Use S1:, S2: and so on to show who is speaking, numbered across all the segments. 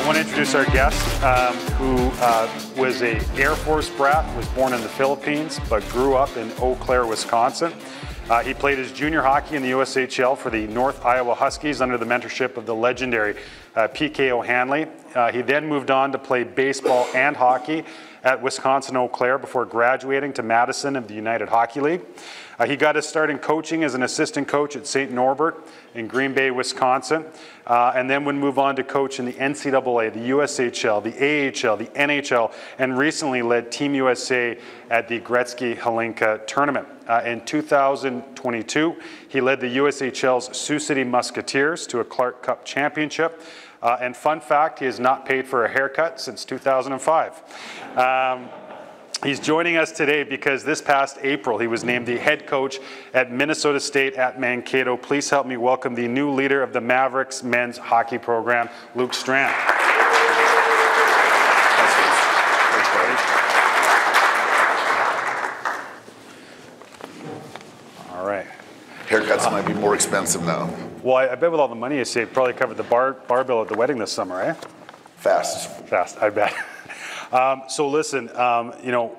S1: I want to introduce our guest, who was an Air Force brat, was born in the Philippines, but grew up in Eau Claire, Wisconsin. He played his junior hockey in the USHL for the North Iowa Huskies under the mentorship of the legendary PK O'Hanley. He then moved on to play baseball and hockey at Wisconsin Eau Claire before graduating to Madison of the United Hockey League. He got his start in coaching as an assistant coach at St. Norbert in Green Bay, Wisconsin, and then would move on to coach in the NCAA, the USHL, the AHL, the NHL, and recently led Team USA at the Gretzky Hlinka tournament. In 2022, he led the USHL's Sioux City Musketeers to a Clark Cup championship. And fun fact, he has not paid for a haircut since 2005. He's joining us today because this past April, he was named the head coach at Minnesota State at Mankato. Please help me welcome the new leader of the Mavericks men's hockey program, Luke Strand. All right.
S2: Haircuts might be more expensive now.
S1: Well, I bet with all the money you saved, probably covered the bar bill at the wedding this summer, eh?
S2: Fast,
S1: I bet. So listen, you know,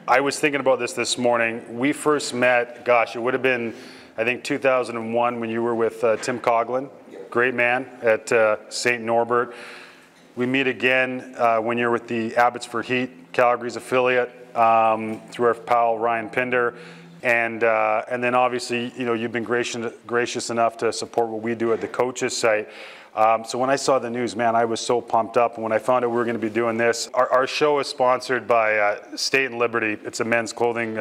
S1: I was thinking about this morning. We first met, gosh, it would have been, I think, 2001 when you were with Tim Coughlin, great man at St. Norbert. We meet again when you're with the Abbotsford Heat, Calgary's affiliate, through our pal Ryan Pinder. And then obviously, you know, you've been gracious enough to support what we do at the coaches site. So when I saw the news, man, I was so pumped up. And when I found out we were going to be doing this, our show is sponsored by State and Liberty. It's a men's clothing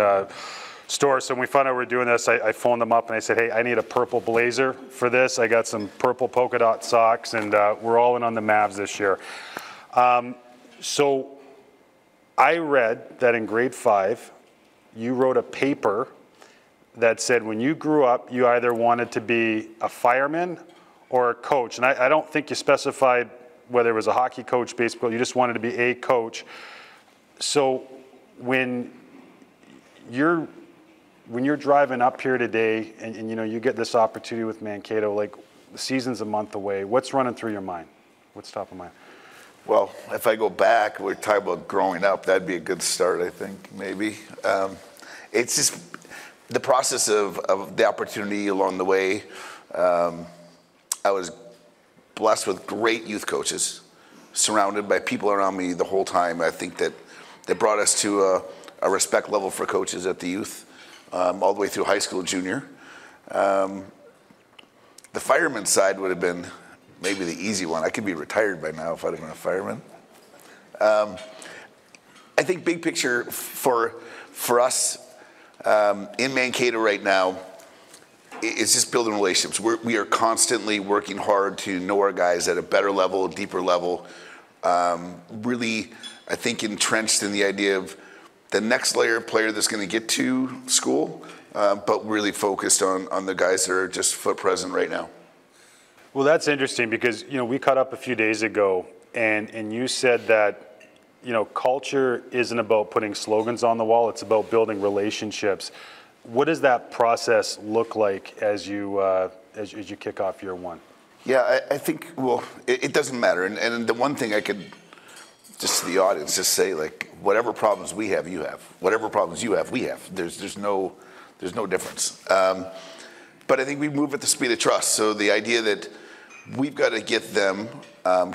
S1: store. So when we found out we were doing this, I phoned them up and I said, hey, I need a purple blazer for this. I got some purple polka dot socks, and we're all in on the Mavs this year. So I read that in grade 5, you wrote a paper that said when you grew up, you either wanted to be a fireman or a coach. And I don't think you specified whether it was a hockey coach, baseball, you just wanted to be a coach. So when you're driving up here today and you know, you get this opportunity with Mankato, like the season's a month away, what's running through your mind? What's top of mind?
S2: Well, if I go back, we're talking about growing up, that'd be a good start, I think, maybe. It's just the process of the opportunity along the way. I was blessed with great youth coaches, surrounded by people around me the whole time. I think that brought us to a respect level for coaches at the youth, all the way through high school, junior. The fireman side would have been maybe the easy one. I could be retired by now if I'd have been a fireman. I think big picture for us in Mankato right now is just building relationships. We are constantly working hard to know our guys at a better level, deeper level. Really, I think entrenched in the idea of the next layer of player that's going to get to school, but really focused on the guys that are just foot present right now.
S1: Well, that's interesting because, you know, we caught up a few days ago and you said that, you know, culture isn't about putting slogans on the wall, it's about building relationships. What does that process look like as you kick off year one?
S2: Yeah, I think, well, it doesn't matter. And the one thing I could, just to the audience, just say, like, whatever problems we have, you have. Whatever problems you have, we have. There's no difference. But I think we move at the speed of trust. So the idea that we've got to get them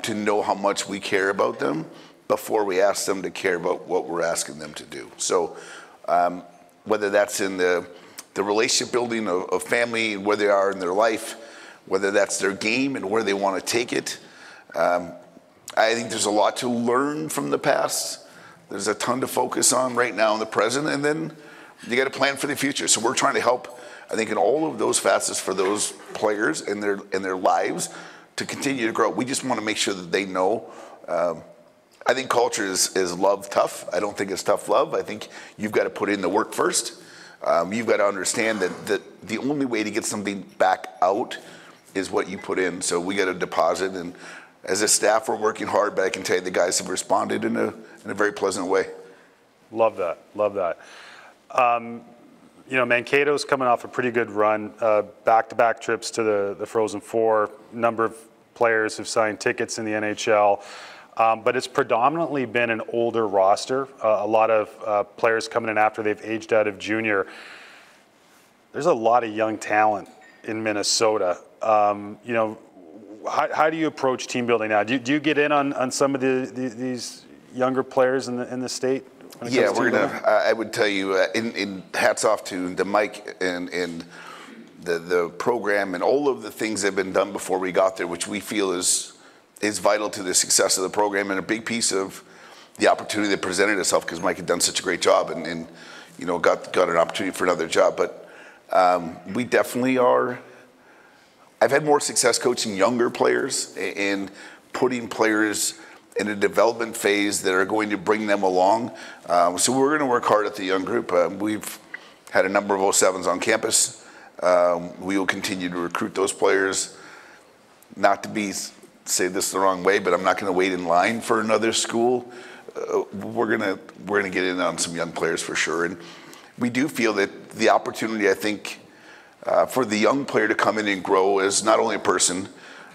S2: to know how much we care about them before we ask them to care about what we're asking them to do. So whether that's in the relationship building of family and where they are in their life, whether that's their game and where they want to take it. I think there's a lot to learn from the past. There's a ton to focus on right now in the present, and then you got to plan for the future. So we're trying to help, I think, in all of those facets for those players in their lives to continue to grow. We just want to make sure that they know. I think culture is love tough. I don't think it's tough love. I think you've got to put in the work first. You've got to understand that the only way to get something back out is what you put in. So we got to deposit, and as a staff, we're working hard, but I can tell you the guys have responded in a very pleasant way.
S1: Love that. Love that. You know, Mankato's coming off a pretty good run, back-to-back trips to the Frozen Four, number of players have signed tickets in the NHL. But it's predominantly been an older roster. A lot of players coming in after they've aged out of junior. There's a lot of young talent in Minnesota. You know, how do you approach team building now? Do you get in on some of these younger players in the state?
S2: Yeah, we're gonna. I would tell you, in hats off to Mike and the program and all of the things that have been done before we got there, which we feel is vital to the success of the program and a big piece of the opportunity that presented itself because Mike had done such a great job and you know got an opportunity for another job. But we definitely are. I've had more success coaching younger players and putting players in a development phase that are going to bring them along. So we're going to work hard at the young group. We've had a number of 07s on campus. We will continue to recruit those players. Not to say this the wrong way, but I'm not going to wait in line for another school. We're gonna get in on some young players for sure, and we do feel that the opportunity, I think, for the young player to come in and grow as not only a person,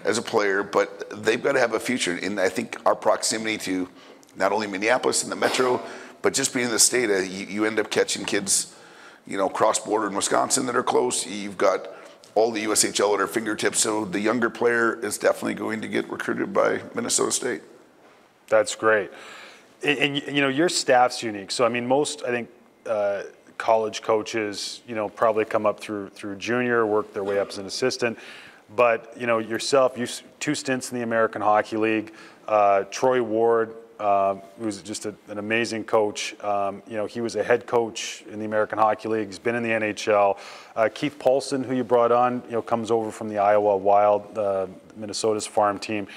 S2: as a player, but they've got to have a future. And I think our proximity to not only Minneapolis and the metro, but just being in the state, you end up catching kids, you know, cross-border in Wisconsin that are close. You've got all the USHL at our fingertips. So the younger player is definitely going to get recruited by Minnesota State.
S1: That's great. And you know, your staff's unique. So, I mean, most, I think, college coaches, you know, probably come up through junior, work their way up as an assistant. But, you know, yourself, you 2 stints in the American Hockey League. Troy Ward, who's just an amazing coach. You know, he was a head coach in the American Hockey League. He's been in the NHL. Keith Paulson, who you brought on, you know, comes over from the Iowa Wild, Minnesota's farm team.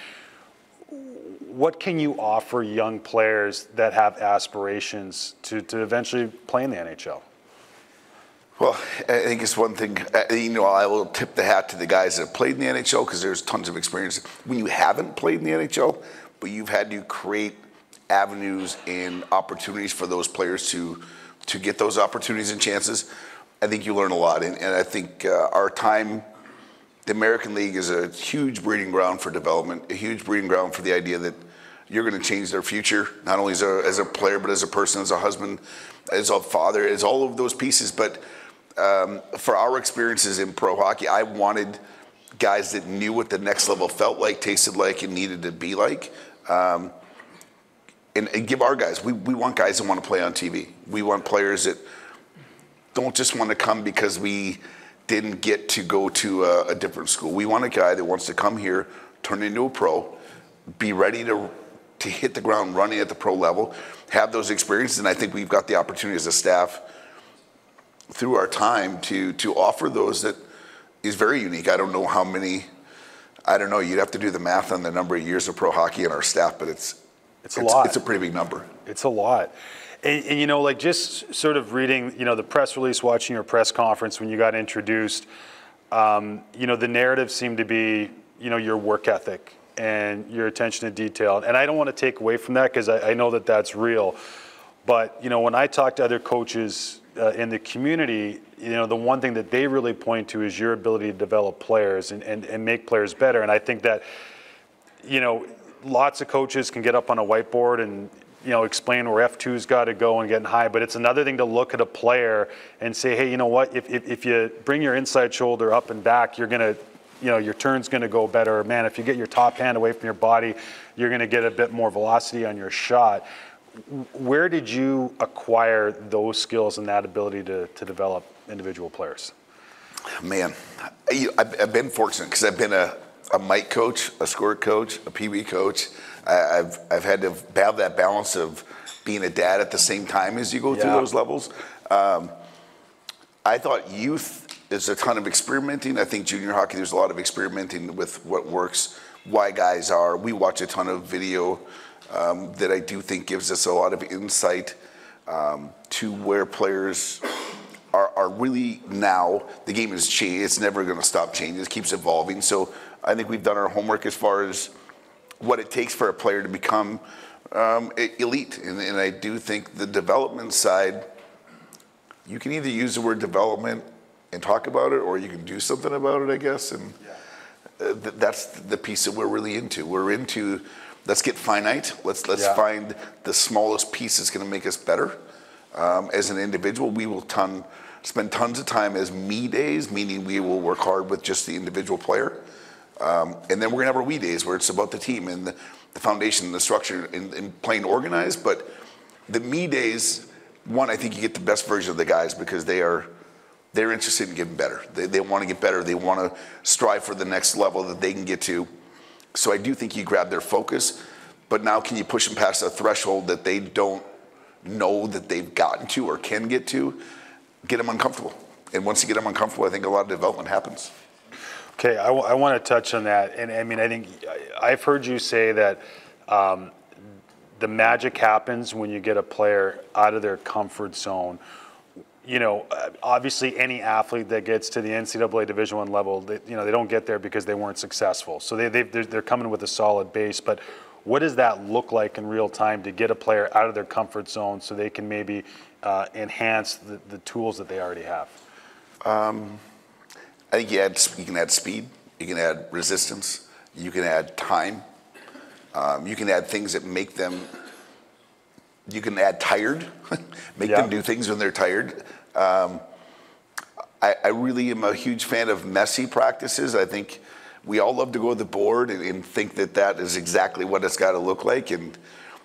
S1: What can you offer young players that have aspirations to eventually play in the NHL?
S2: Well, I think it's one thing, you know, I will tip the hat to the guys that have played in the NHL because there's tons of experience. When you haven't played in the NHL, but you've had to create avenues and opportunities for those players to get those opportunities and chances, I think you learn a lot. And I think our time, the American League is a huge breeding ground for development, a huge breeding ground for the idea that you're going to change their future, not only as a player, but as a person, as a husband, as a father, as all of those pieces. But for our experiences in pro hockey, I wanted guys that knew what the next level felt like, tasted like, and needed to be like. And give our guys, we want guys that want to play on TV. We want players that don't just want to come because we didn't get to go to a different school. We want a guy that wants to come here, turn into a pro, be ready to hit the ground running at the pro level, have those experiences. And I think we've got the opportunity as a staff through our time to offer those that is very unique. I don't know how many, I don't know, you'd have to do the math on the number of years of pro hockey in our staff, but it's a lot. It's a pretty big number.
S1: It's a lot. And you know, like just sort of reading, you know, the press release, watching your press conference when you got introduced, you know, the narrative seemed to be, you know, your work ethic and your attention to detail. And I don't want to take away from that because I know that that's real. But, you know, when I talk to other coaches in the community, you know, the one thing that they really point to is your ability to develop players and make players better. And I think that, you know, lots of coaches can get up on a whiteboard and, you know, explain where F2's got to go and getting high. But it's another thing to look at a player and say, hey, you know what, if you bring your inside shoulder up and back, you're going to, you know, your turn's going to go better. Man, if you get your top hand away from your body, you're going to get a bit more velocity on your shot. Where did you acquire those skills and that ability to develop individual players?
S2: Man, I've been fortunate because I've been a mic coach, a score coach, a PB coach. I've had to have that balance of being a dad at the same time as you go through those levels. I thought youth is a ton of experimenting. I think junior hockey, there's a lot of experimenting with what works, why guys are. We watch a ton of video that I do think gives us a lot of insight to where players are really now. The game has changed. It's never going to stop changing. It keeps evolving. So I think we've done our homework as far as what it takes for a player to become elite. And I do think the development side, you can either use the word development and talk about it, or you can do something about it, I guess. And that's the piece that we're really into. We're into, let's get finite. Let's find the smallest piece that's going to make us better as an individual. We will spend tons of time as me days, meaning we will work hard with just the individual player. And then we're going to have our we days where it's about the team and the foundation, the structure, and playing organized. But the me days, one, I think you get the best version of the guys because they're interested in getting better. They want to get better. They want to strive for the next level that they can get to. So I do think you grab their focus, but now can you push them past a threshold that they don't know that they've gotten to or can get to, get them uncomfortable. And once you get them uncomfortable, I think a lot of development happens.
S1: Okay, I want to touch on that. And I mean, I think I've heard you say that the magic happens when you get a player out of their comfort zone. You know, obviously any athlete that gets to the NCAA Division I level, they don't get there because they weren't successful. So they're coming with a solid base. But what does that look like in real time to get a player out of their comfort zone so they can maybe enhance the tools that they already have?
S2: I think you can add speed, you can add resistance, you can add time, you can add things that make them. You can add tired, make them do things when they're tired. I really am a huge fan of messy practices. I think we all love to go to the board and think that is exactly what it's got to look like. And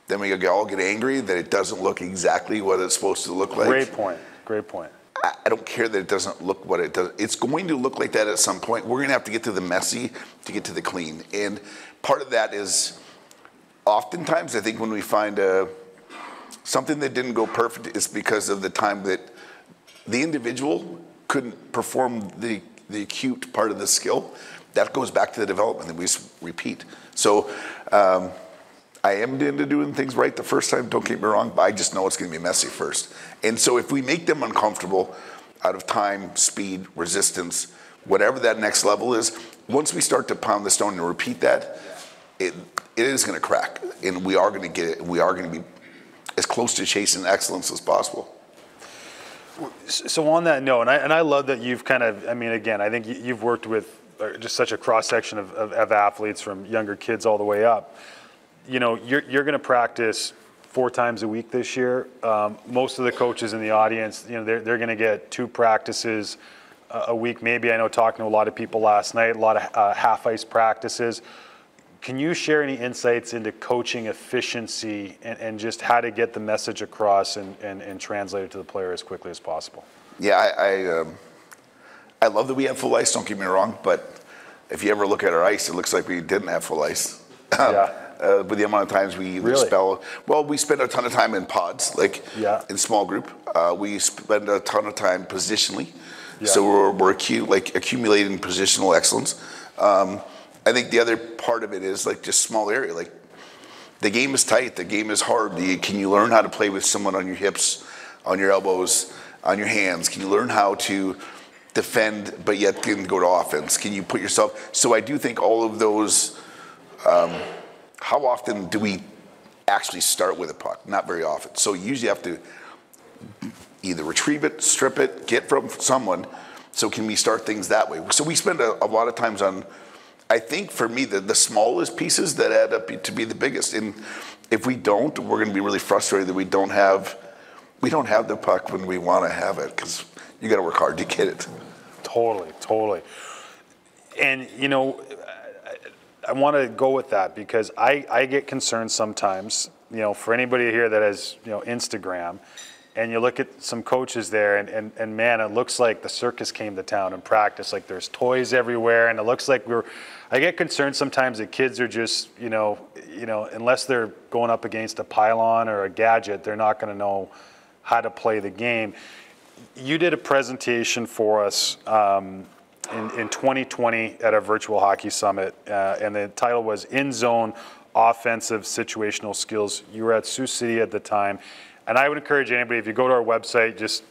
S2: then we all get angry that it doesn't look exactly what it's supposed to look like.
S1: Great point. Great point.
S2: I don't care that it doesn't look what it does. It's going to look like that at some point. We're going to have to get to the messy to get to the clean. And part of that is oftentimes I think when we find something that didn't go perfect is because of the time that the individual couldn't perform the acute part of the skill. That goes back to the development that we repeat. So I am into doing things right the first time, don't get me wrong, but I just know it's going to be messy first. And so if we make them uncomfortable out of time, speed, resistance, whatever that next level is, once we start to pound the stone and repeat that, it is going to crack. And we are going to get it. We are going to be as close to chasing excellence as possible.
S1: So on that note, and I love that you've kind of, I mean, again, I think you've worked with just such a cross-section of athletes from younger kids all the way up. You know, you're going to practice 4 times a week this year. Most of the coaches in the audience, you know, they're going to get 2 practices a week. Maybe, I know talking to a lot of people last night, a lot of half-ice practices. Can you share any insights into coaching efficiency and just how to get the message across and translate it to the player as quickly as possible?
S2: Yeah, I love that we have full ice, don't get me wrong, but if you ever look at our ice, it looks like we didn't have full ice. With the amount of times we spell. Well, we spend a ton of time in pods, like in small group. We spend a ton of time positionally. So we're accumulating positional excellence. I think the other part of it is like just small area. Like the game is tight, the game is hard. Can you learn how to play with someone on your hips, on your elbows, on your hands? Can you learn how to defend but yet can go to offense? Can you put yourself? So I do think all of those. How often do we actually start with a puck? Not very often. So you usually have to either retrieve it, strip it, get from someone. So can we start things that way? So we spend a lot of times on, I think for me, the smallest pieces that add up to be the biggest. And if we don't, we're going to be really frustrated that we don't have the puck when we want to have it, because you got to work hard to get it.
S1: Totally. And, you know, I want to go with that because I get concerned sometimes, you know, for anybody here that has, you know, Instagram, and you look at some coaches there and man, it looks like the circus came to town in practice. Like there's toys everywhere, and it looks like I get concerned sometimes that kids are just, you know, unless they're going up against a pylon or a gadget, they're not going to know how to play the game. You did a presentation for us in 2020 at our virtual hockey summit, and the title was In Zone Offensive Situational Skills. You were at Sioux City at the time, and I would encourage anybody, if you go to our website, just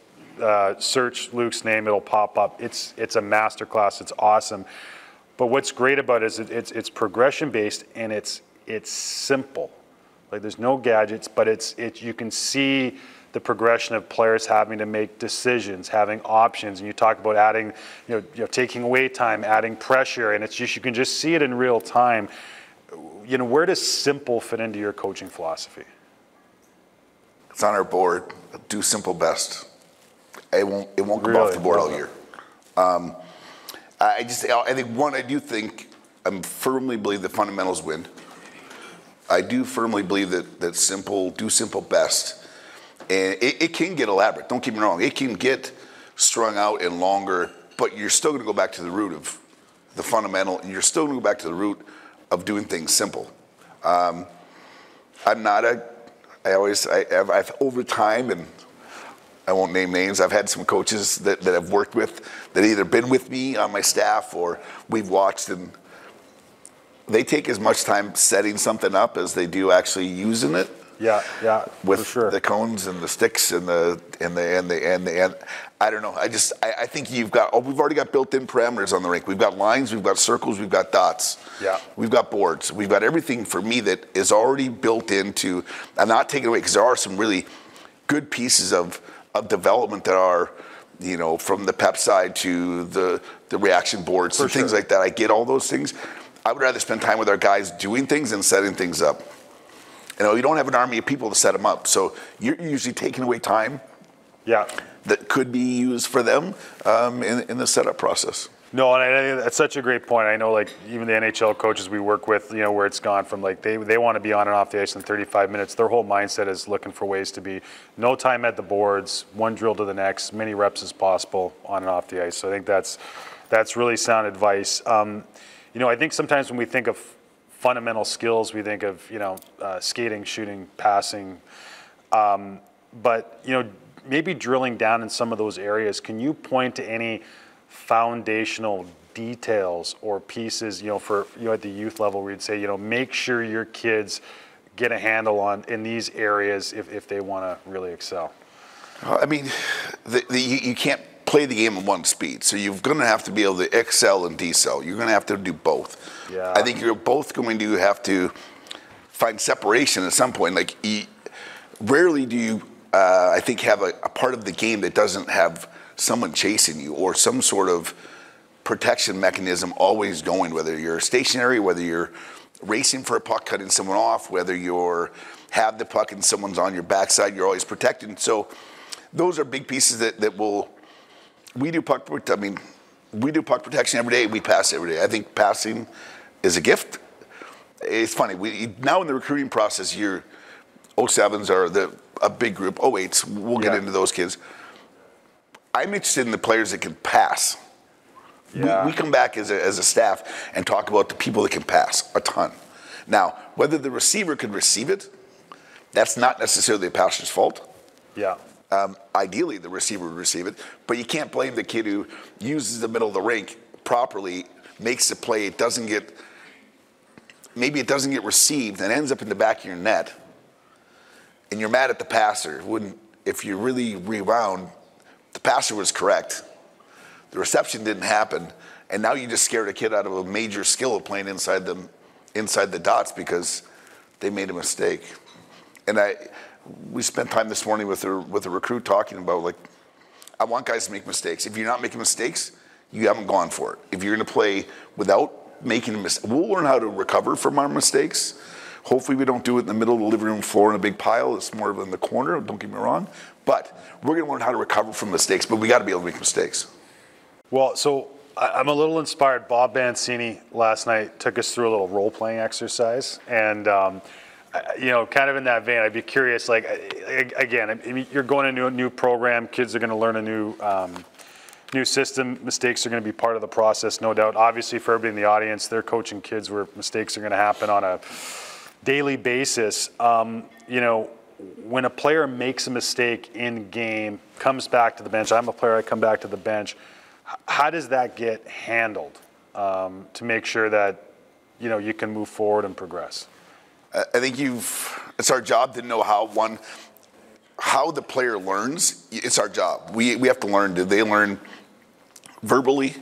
S1: search Luke's name, it'll pop up. It's a masterclass. It's awesome. But what's great about it is it's progression based, and it's simple. Like there's no gadgets, but you can see the progression of players having to make decisions, having options, and you talk about adding, taking away time, adding pressure, and it's just, you can just see it in real time. Where does simple fit into your coaching philosophy?
S2: It's on our board. Do simple best. It won't come
S1: Really?
S2: off the board all year. I firmly believe that fundamentals win. I do firmly believe that do simple best. And it can get elaborate, don't get me wrong. It can get strung out and longer, but you're still going to go back to the root of the fundamental, and you're still going to go back to the root of doing things simple. I've over time, and I won't name names, I've had some coaches that I've worked with that either been with me on my staff or we've watched, and they take as much time setting something up as they do actually using it.
S1: Yeah,
S2: with
S1: for sure.
S2: The cones and the sticks and the I don't know. I think we've already got built-in parameters on the rink. We've got lines, we've got circles, we've got dots.
S1: Yeah.
S2: We've got boards. We've got everything for me that is already built into. I'm not taking away because there are some really good pieces of development that are, from the pep side to the reaction boards and things like that. I get all those things. I would rather spend time with our guys doing things and setting things up. You don't have an army of people to set them up, so you're usually taking away time that could be used for them in the setup process.
S1: No, and I think that's such a great point. I know, even the NHL coaches we work with, where it's gone from they want to be on and off the ice in 35 minutes. Their whole mindset is looking for ways to be no time at the boards, one drill to the next, many reps as possible on and off the ice. So I think that's really sound advice. I think sometimes when we think of fundamental skills, we think of skating, shooting, passing, but maybe drilling down in some of those areas. Can you point to any foundational details or pieces for at the youth level where you'd say make sure your kids get a handle on in these areas if they want to really excel?
S2: I mean, you can't play the game at one speed, so you're going to have to be able to excel and decel. You're going to have to do both.
S1: Yeah.
S2: I think you're both going to have to find separation at some point. Rarely do you, I think, have a part of the game that doesn't have someone chasing you or some sort of protection mechanism always going, whether you're stationary, whether you're racing for a puck, cutting someone off, whether you're have the puck and someone's on your backside, you're always protected. So those are big pieces that will. We do puck protection every day. We pass every day. I think passing is a gift. It's funny. Now in the recruiting process, your 07s are a big group. 08s, we'll get into those kids. I'm interested in the players that can pass.
S1: Yeah.
S2: We come back as a staff and talk about the people that can pass a ton. Now, whether the receiver can receive it, that's not necessarily the passer's fault.
S1: Yeah.
S2: Ideally, the receiver would receive it, but you can't blame the kid who uses the middle of the rink properly, makes the play, maybe it doesn't get received and ends up in the back of your net, and you're mad at the passer. If you really rewound, the passer was correct, the reception didn't happen, and now you just scared a kid out of a major skill of playing inside the dots because they made a mistake. And we spent time this morning with a recruit talking about, I want guys to make mistakes. If you're not making mistakes, you haven't gone for it. If you're going to play without making a mistake, we'll learn how to recover from our mistakes. Hopefully we don't do it in the middle of the living room floor in a big pile. It's more of in the corner, don't get me wrong. But we're going to learn how to recover from mistakes, but we got to be able to make mistakes.
S1: Well, so I'm a little inspired. Bob Bancini last night took us through a little role-playing exercise, and kind of in that vein, I'd be curious, again, you're going into a new program, kids are going to learn a new system, mistakes are going to be part of the process, no doubt. Obviously, for everybody in the audience, they're coaching kids where mistakes are going to happen on a daily basis. When a player makes a mistake in game, comes back to the bench, I'm a player, I come back to the bench, how does that get handled to make sure that, you can move forward and progress?
S2: I think it's our job to know how the player learns. It's our job. We have to learn. Do they learn verbally?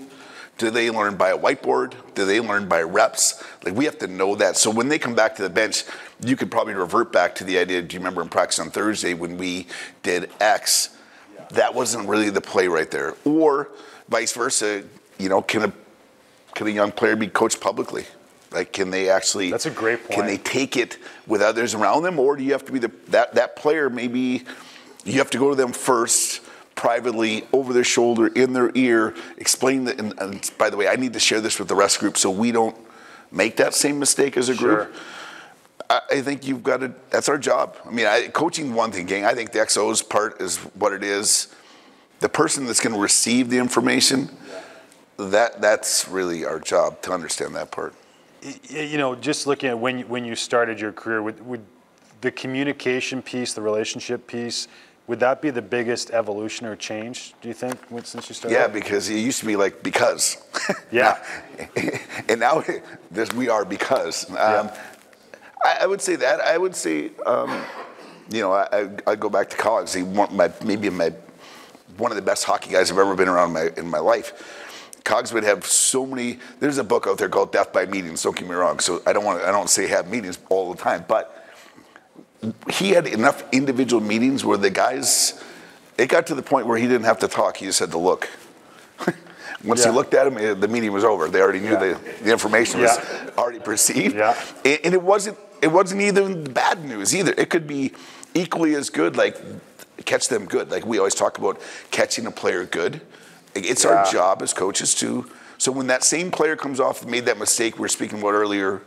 S2: Do they learn by a whiteboard? Do they learn by reps? Like, we have to know that. So when they come back to the bench, you could probably revert back to the idea, do you remember in practice on Thursday when we did X? Yeah. That wasn't really the play right there. Or vice versa, you know, can a young player be coached publicly? Like, can they actually?
S1: That's a great point.
S2: Can they take it with others around them, or do you have to be that player? Maybe you have to go to them first, privately, over their shoulder, in their ear, explain that. And by the way, I need to share this with the rest group so we don't make that same mistake as a group. Sure. I think you've got to. That's our job. I mean, coaching one thing, gang. I think the XO's part is what it is. The person that's going to receive the information, that's really our job to understand that part.
S1: You know, just looking at when you started your career, would the communication piece, the relationship piece, would that be the biggest evolution or change, do you think, since you started?
S2: Yeah, because it used to be like, because.
S1: Yeah.
S2: And now we are because. I would say that. I would say, you know, I go back to college. Maybe one of the best hockey guys I've ever been around in my life. Cogs would have so many. There's a book out there called Death by Meetings. Don't get me wrong. So I don't say have meetings all the time, but he had enough individual meetings where the guys. It got to the point where he didn't have to talk. He just had to look. Once he looked at him, the meeting was over. They already knew the information was already perceived. Yeah. And it wasn't even bad news either. It could be equally as good. Like, catch them good. Like, we always talk about catching a player good. It's our job as coaches to. So when that same player comes off and made that mistake we were speaking about earlier,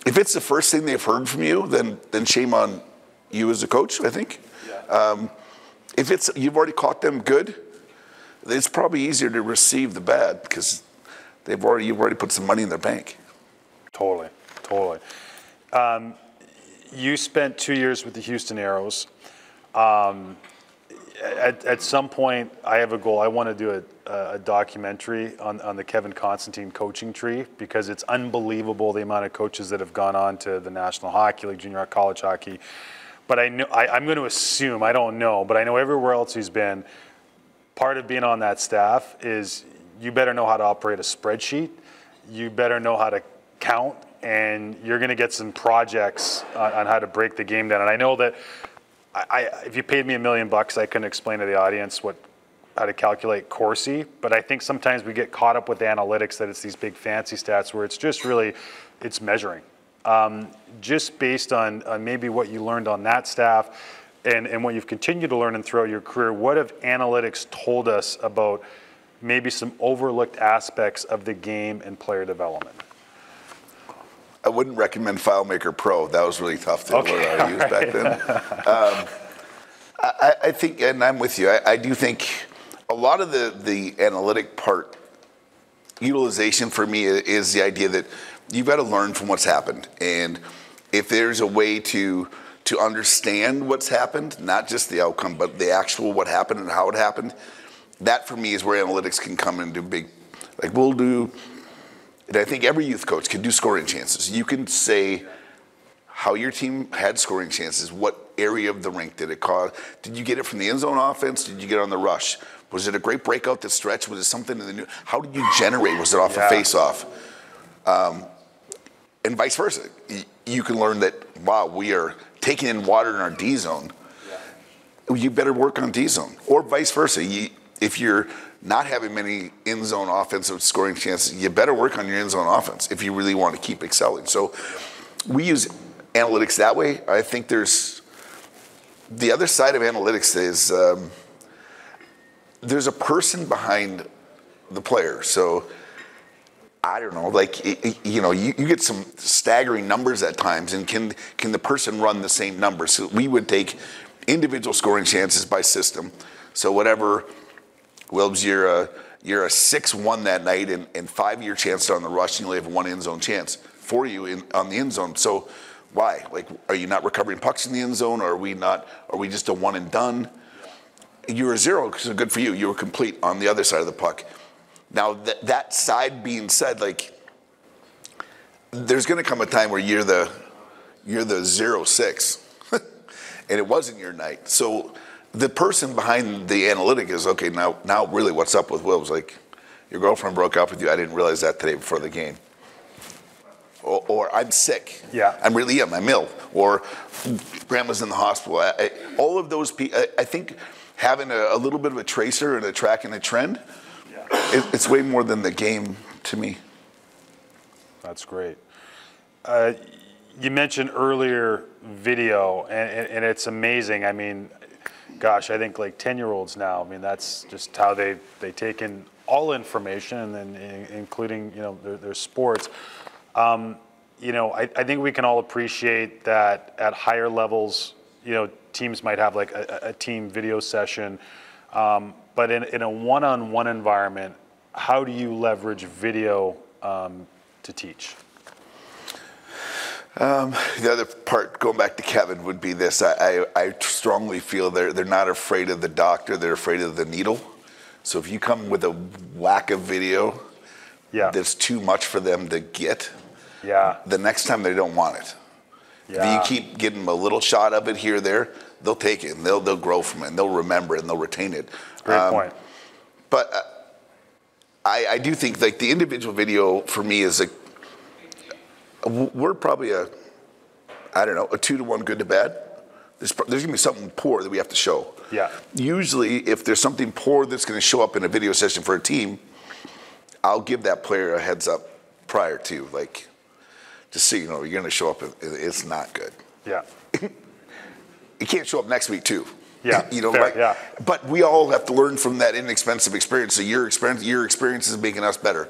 S2: if it's the first thing they've heard from you, then shame on you as a coach, I think. Yeah. If it's you've already caught them good, it's probably easier to receive the bad because you've already put some money in their bank.
S1: Totally. You spent 2 years with the Houston Aeros. At some point, I have a goal. I want to do a documentary on the Kevin Constantine coaching tree because it's unbelievable the amount of coaches that have gone on to the National Hockey League, junior college hockey. But I'm going to assume, I don't know, but I know everywhere else he's been, part of being on that staff is you better know how to operate a spreadsheet. You better know how to count, and you're going to get some projects on how to break the game down. And I know that if you paid me $1 million, I couldn't explain to the audience how to calculate Corsi, but I think sometimes we get caught up with analytics that it's these big fancy stats where it's just really, it's measuring. Just based on maybe what you learned on that staff and what you've continued to learn and throughout your career, what have analytics told us about maybe some overlooked aspects of the game and player development?
S2: I wouldn't recommend FileMaker Pro. That was really tough to learn how to use back then. I think, and I'm with you, I do think a lot of the analytic part, utilization for me is the idea that you've got to learn from what's happened. And if there's a way to understand what's happened, not just the outcome, but the actual what happened and how it happened, that for me is where analytics can come into big, like we'll do. And I think every youth coach can do scoring chances. You can say how your team had scoring chances, what area of the rink did it cause? Did you get it from the end zone offense? Did you get it on the rush? Was it a great breakout to stretch? Was it something in the new? How did you generate? Was it off a face-off? And vice versa. You can learn that, wow, we are taking in water in our D zone. Yeah. You better work on D zone. Or vice versa. If you're not having many in-zone offensive scoring chances, you better work on your in-zone offense if you really want to keep excelling. So we use analytics that way. I think there's the other side of analytics is there's a person behind the player. So I don't know, like, you get some staggering numbers at times, and can the person run the same numbers? So we would take individual scoring chances by system. So whatever, Wilbs, you're a 6-1 that night, and 5-year chance on the rush, and you only have one end zone chance for you on the end zone. So why? Like, are you not recovering pucks in the end zone, or are we just a one and done? You're a 0, so good for you. You were complete on the other side of the puck. Now, that side being said, like, there's going to come a time where you're the 0-6, and it wasn't your night. So the person behind the analytic is, okay, now really what's up with Wilbs? Like, your girlfriend broke up with you. I didn't realize that today before the game. Or I'm sick.
S1: Yeah.
S2: I'm really ill. I'm ill. Or grandma's in the hospital. All of those people, I think having a little bit of a tracer and a track and a trend, it's way more than the game to me.
S1: That's great. You mentioned earlier video, and it's amazing. I mean, gosh, I think like 10-year-olds now, I mean, that's just how they take in all information, and then including, you know, their sports. You know, I think we can all appreciate that at higher levels, you know, teams might have like a team video session, but in a one-on-one environment, how do you leverage video to teach?
S2: The other part, going back to Kevin, would be this. I strongly feel they're not afraid of the doctor, they're afraid of the needle. So if you come with a whack of video that's too much for them to get, the next time they don't want it. If you keep getting them a little shot of it here or there, they'll take it and they'll grow from it and they'll remember it and they'll retain it.
S1: Great point.
S2: But I do think like the individual video for me is we're probably a 2-to-1 good to bad. There's going to be something poor that we have to show.
S1: Yeah.
S2: Usually, if there's something poor that's going to show up in a video session for a team, I'll give that player a heads up prior to, like, just so you know, you're going to show up. It's not good.
S1: Yeah.
S2: You can't show up next week too.
S1: Yeah.
S2: You know,
S1: fair,
S2: like,
S1: yeah.
S2: But we all have to learn from that inexpensive experience. So your experience is making us better.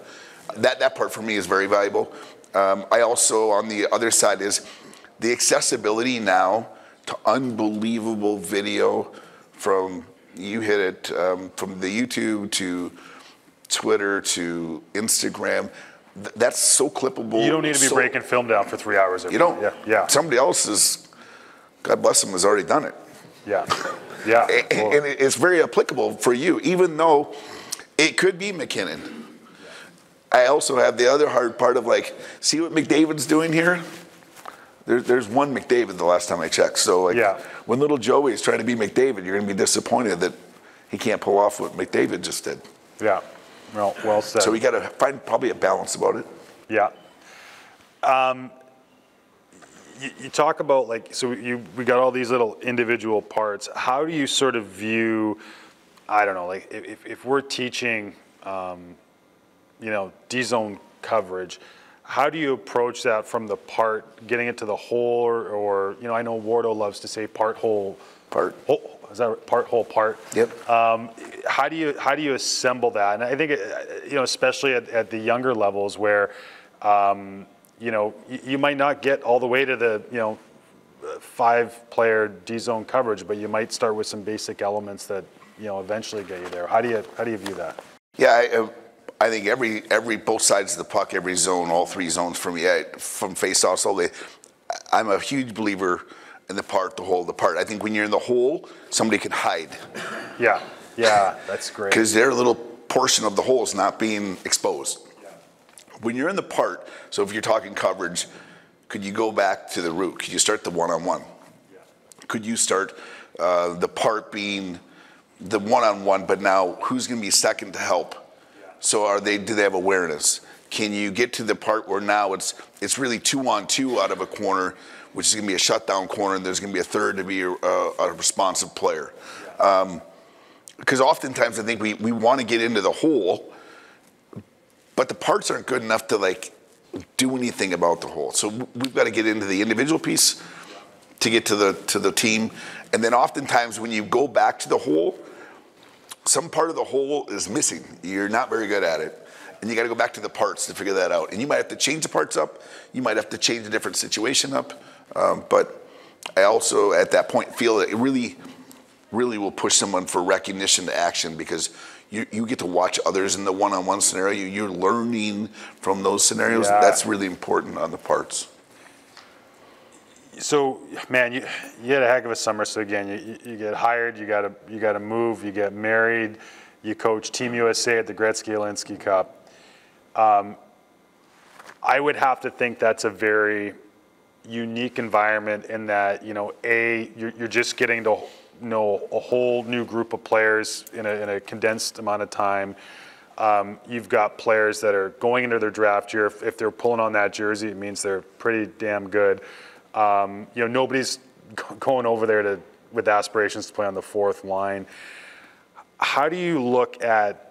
S2: That part for me is very valuable. I also, on the other side, is the accessibility now to unbelievable video from, you hit it, from the YouTube to Twitter to Instagram. That's so clippable.
S1: You don't need to be breaking film down for 3 hours.
S2: You don't.
S1: Yeah.
S2: Somebody else is, God bless them, has already done it.
S1: Yeah. Yeah.
S2: And it's very applicable for you, even though it could be McKinnon. I also have the other hard part of like, see what McDavid's doing here? There's one McDavid the last time I checked. So like, when little Joey is trying to be McDavid, you're going to be disappointed that he can't pull off what McDavid just did.
S1: Yeah. Well said.
S2: So we got to find probably a balance about it.
S1: Yeah. You talk about like, so we got all these little individual parts. How do you sort of view, I don't know, like if we're teaching, you know, D-zone coverage, how do you approach that from the part, getting it to the whole, or you know, I know Wardo loves to say part, whole. Part. Whole, is that right? Part, whole, part?
S2: Yep.
S1: How do you assemble that? And I think, you know, especially at the younger levels where, you know, you might not get all the way to the, you know, 5-player D-zone coverage, but you might start with some basic elements that, you know, eventually get you there. How do you view that?
S2: Yeah, I think every both sides of the puck, every zone, all 3 zones for me, from face-offs all day, I'm a huge believer in the part, the whole, the part. I think when you're in the hole, somebody can hide.
S1: Yeah, that's great.
S2: Because their little portion of the hole is not being exposed. When you're in the part, so if you're talking coverage, could you go back to the root? Could you start the one-on-one? Could you start the part being the one-on-one, but now who's going to be second to help? So do they have awareness? Can you get to the part where now it's really 2-on-2 out of a corner, which is going to be a shutdown corner, and there's going to be a third to be a responsive player? Because oftentimes I think we want to get into the hole, but the parts aren't good enough to like do anything about the hole. So we've got to get into the individual piece to get to the team, and then oftentimes when you go back to the hole, some part of the hole is missing. You're not very good at it. And you got to go back to the parts to figure that out. And you might have to change the parts up. You might have to change a different situation up. But I also, at that point, feel that it really, really will push someone for recognition to action, because you get to watch others in the one-on-one scenario. You're learning from those scenarios.
S1: Yeah.
S2: That's really important on the parts.
S1: So, man, you had a heck of a summer. So again, you get hired, you got to move, you get married, you coach Team USA at the Hlinka Cup. I would have to think that's a very unique environment in that, you know, you're just getting to know a whole new group of players in a condensed amount of time. You've got players that are going into their draft year. If they're pulling on that jersey, it means they're pretty damn good. Nobody's going over there with aspirations to play on the fourth line. How do you look at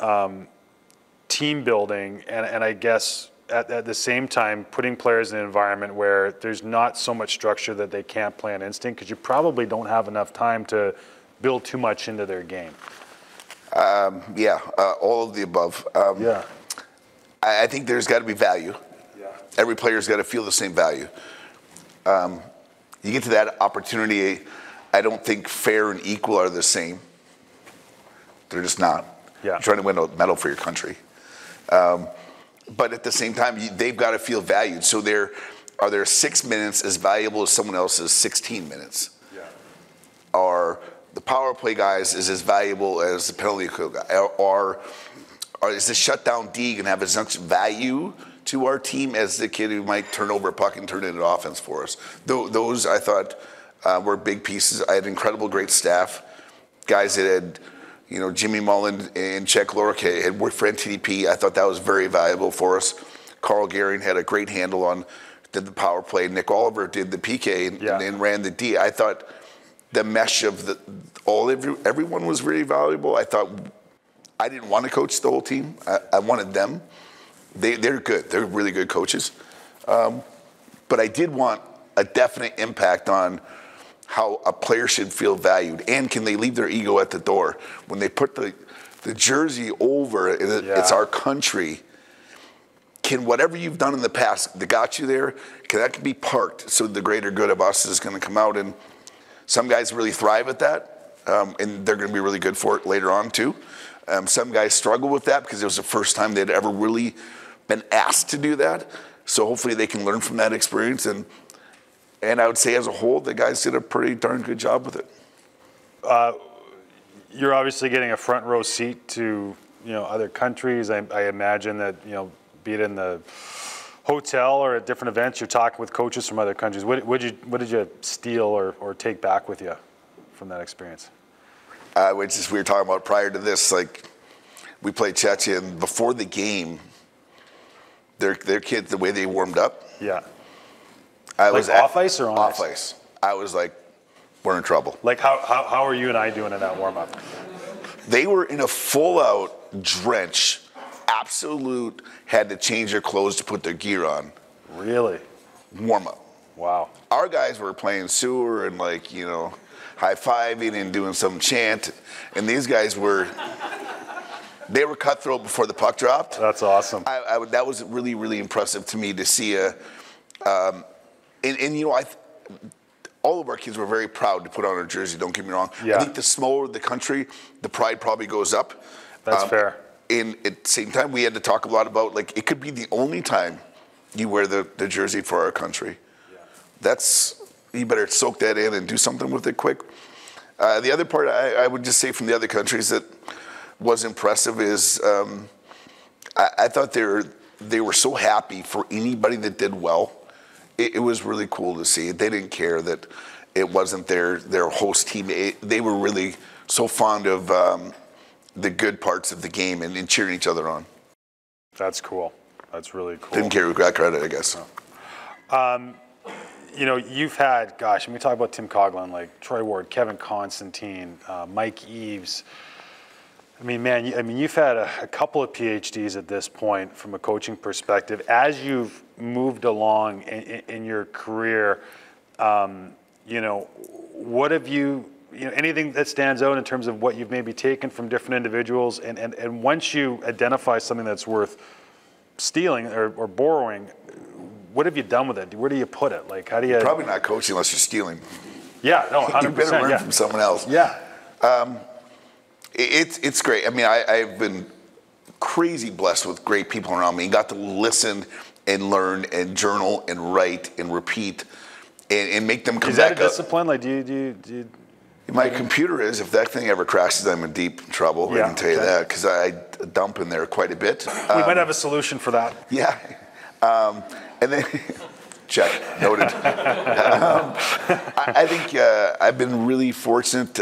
S1: team building and I guess at the same time putting players in an environment where there's not so much structure that they can't play on instinct, because you probably don't have enough time to build too much into their game?
S2: All of the above. I think there's got to be value. Yeah. Every player's got to feel the same value. You get to that opportunity, I don't think fair and equal are the same. They're just not. Yeah. You're trying to win a medal for your country. But at the same time, they've got to feel valued. So are there 6 minutes as valuable as someone else's 16 minutes? Yeah. Are the power play guys is as valuable as the penalty kill guy? Or is the shutdown D going to have as much value to our team as the kid who might turn over a puck and turn it into offense for us? Those, I thought, were big pieces. I had an incredible, great staff. Guys that had, Jimmy Mullen and Czech Lorek had worked for NTDP. I thought that was very valuable for us. Carl Gehring had a great handle on, did the power play. Nick Oliver did the PK and ran the D. I thought the mesh of everyone was really valuable. I thought I didn't want to coach the whole team. I wanted them. They're good. They're really good coaches. But I did want a definite impact on how a player should feel valued, and can they leave their ego at the door when they put the jersey over. It's our country. Can whatever you've done in the past that got you there, can that be parked so the greater good of us is going to come out? And some guys really thrive at that, and they're going to be really good for it later on too. Some guys struggle with that because it was the first time they'd ever really been asked to do that. So hopefully they can learn from that experience. And I would say as a whole, the guys did a pretty darn good job with it.
S1: You're obviously getting a front row seat to other countries. I imagine that be it in the hotel or at different events, you're talking with coaches from other countries. What did you steal or take back with you from that experience?
S2: Which is we were talking about prior to this. Like we played Czechia, and before the game, their kids, the way they warmed up.
S1: Yeah.
S2: I was
S1: off ice or on
S2: off ice? I was like, we're in trouble.
S1: Like how are you and I doing in that warm up?
S2: They were in a full out drench. Absolute had to change their clothes to put their gear on.
S1: Really?
S2: Warm up.
S1: Wow.
S2: Our guys were playing sewer and high-fiving and doing some chant, and these guys they were cutthroat before the puck dropped.
S1: That's awesome.
S2: That was really, really impressive to me to see all of our kids were very proud to put on our jersey, don't get me wrong. Yeah. I think the smaller the country, the pride probably goes up.
S1: That's fair.
S2: And at the same time, we had to talk a lot about, it could be the only time you wear the jersey for our country. Yeah. You better soak that in and do something with it quick. The other part I would just say from the other countries that was impressive is I thought they were so happy for anybody that did well. It was really cool to see. They didn't care that it wasn't their host team. They were really so fond of the good parts of the game and cheering each other on.
S1: That's cool. That's really cool.
S2: Didn't care who got credit, I guess.
S1: You've had, and we talk about Tim Coughlin, like Troy Ward, Kevin Constantine, Mike Eves. You've had a couple of PhDs at this point from a coaching perspective. As you've moved along in your career, what have you, anything that stands out in terms of what you've maybe taken from different individuals? And once you identify something that's worth stealing or borrowing, what have you done with it? Where do you put it? Like, how do you?
S2: You're probably not coaching unless you're stealing.
S1: Yeah, no, 100%.
S2: You better learn from someone else.
S1: Yeah.
S2: It's great. I've been crazy blessed with great people around me. Got to listen and learn and journal and write and repeat and make them come back up.
S1: Is that a discipline? Like, do you
S2: My computer is. If that thing ever crashes, I'm in deep trouble. I can tell you that because I dump in there quite a bit.
S1: We might have a solution for that.
S2: Yeah. And then, check, noted. I think I've been really fortunate.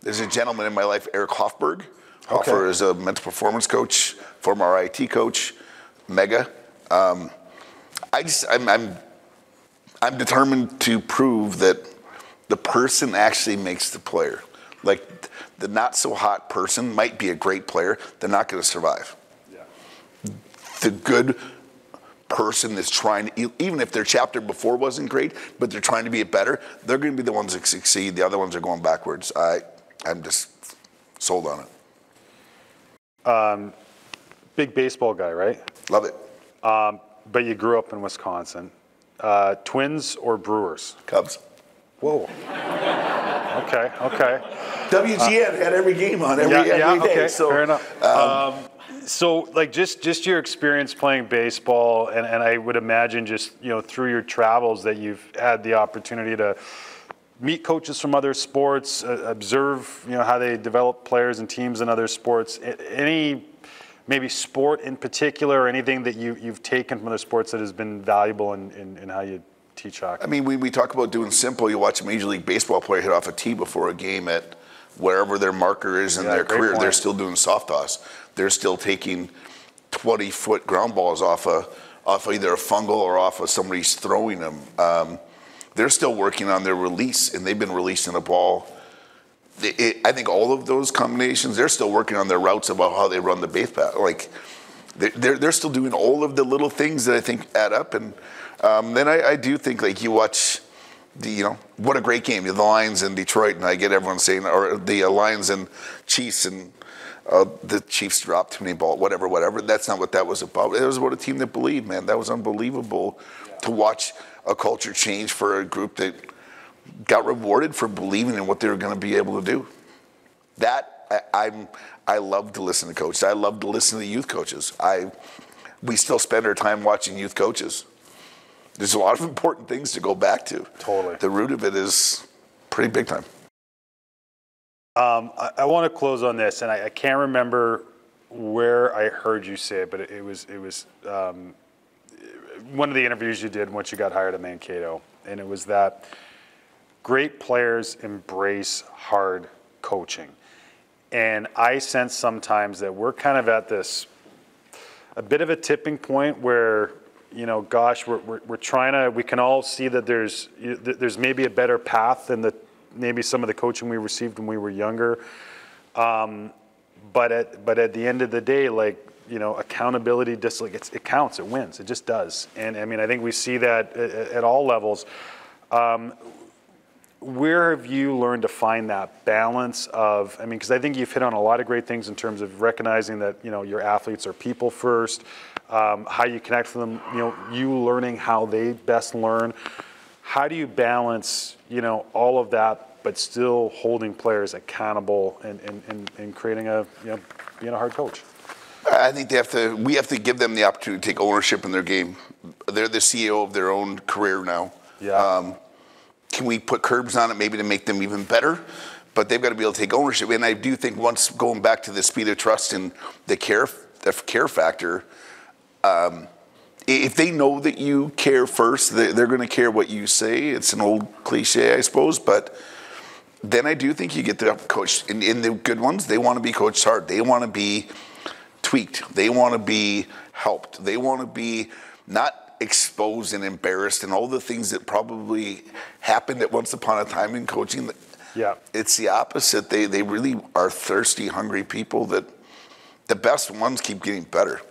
S2: There's a gentleman in my life, Eric Hofberg, Hoffer is a mental performance coach, former IT coach, mega. I'm determined to prove that the person actually makes the player. Like the not so hot person might be a great player. They're not going to survive. Yeah. The good person that's trying to, even if their chapter before wasn't great, but they're trying to be better, they're going to be the ones that succeed. The other ones are going backwards. I'm just sold on it.
S1: Big baseball guy, right?
S2: Love it.
S1: But you grew up in Wisconsin. Twins or Brewers?
S2: Cubs.
S1: Whoa. Okay.
S2: WGN had every game on every day.
S1: Okay,
S2: so,
S1: fair enough. So, like, just your experience playing baseball, and I would imagine just, through your travels that you've had the opportunity to meet coaches from other sports, observe, how they develop players and teams in other sports. Any maybe sport in particular, or anything that you've taken from other sports that has been valuable in how you teach hockey?
S2: I mean, we talk about doing simple. You watch a Major League Baseball player hit off a tee before a game at wherever their marker is in their career. They're still doing soft toss. They're still taking 20-foot ground balls off either a fungal or off of somebody's throwing them. They're still working on their release, and they've been releasing the ball. I think all of those combinations, they're still working on their routes about how they run the base path. Like they're still doing all of the little things that I think add up. And then I do think, like, you watch what a great game, the Lions in Detroit, and I get everyone saying, or the Lions and Chiefs, and the Chiefs dropped too many balls, whatever. That's not what that was about. It was about a team that believed, man. That was unbelievable to watch a culture change for a group that got rewarded for believing in what they were going to be able to do. That I love to listen to coaches. I love to listen to youth coaches. We still spend our time watching youth coaches. There's a lot of important things to go back to.
S1: Totally.
S2: The root of it is pretty big time.
S1: I want to close on this, and I can't remember where I heard you say it, but it was one of the interviews you did once you got hired at Mankato, and it was that great players embrace hard coaching. And I sense sometimes that we're kind of at a bit of a tipping point where, we're trying to, we can all see that there's maybe a better path than maybe some of the coaching we received when we were younger. But at the end of the day, accountability just it counts, it wins, it just does. And I mean, I think we see that at all levels. Where have you learned to find that balance of, because I think you've hit on a lot of great things in terms of recognizing that, your athletes are people first, how you connect with them, you learning how they best learn. How do you balance, all of that, but still holding players accountable and creating being a hard coach?
S2: I think we have to give them the opportunity to take ownership in their game. They're the CEO of their own career now.
S1: Yeah.
S2: Can we put curbs on it maybe to make them even better? But they've got to be able to take ownership. And I do think, once going back to the speed of trust and the care factor, if they know that you care first, they're going to care what you say. It's an old cliche, I suppose, but then I do think you get the coach. In the good ones, they want to be coached hard. They want to be tweaked. They want to be helped. They want to be not exposed and embarrassed and all the things that probably happened at once upon a time in coaching.
S1: Yeah,
S2: it's the opposite. They really are thirsty, hungry people that the best ones keep getting better.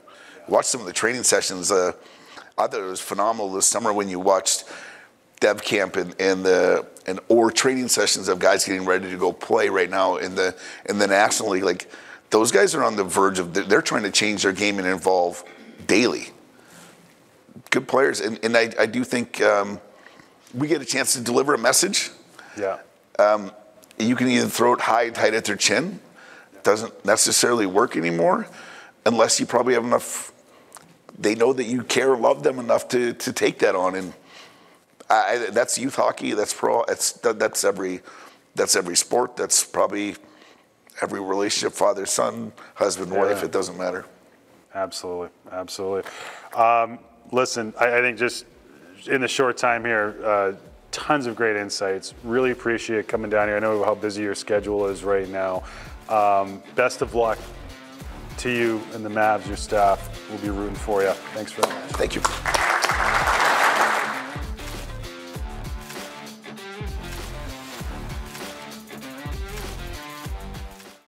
S2: Watch some of the training sessions. I thought it was phenomenal this summer when you watched Dev Camp or training sessions of guys getting ready to go play right now in the National League. Like, those guys are on the verge of, they're trying to change their game and evolve daily. Good players, and I do think we get a chance to deliver a message.
S1: Yeah.
S2: You can either throw it high and tight at their chin. It doesn't necessarily work anymore unless you probably have enough. They know that you care, love them enough to take that on, and that's youth hockey. That's pro. That's every sport. That's probably every relationship: father, son, husband, wife. It doesn't matter.
S1: Absolutely. Listen, I think just in the short time here, tons of great insights. Really appreciate coming down here. I know how busy your schedule is right now. Best of luck to you and the Mavs, your staff. We'll be rooting for you. Thanks very much.
S2: Thank you.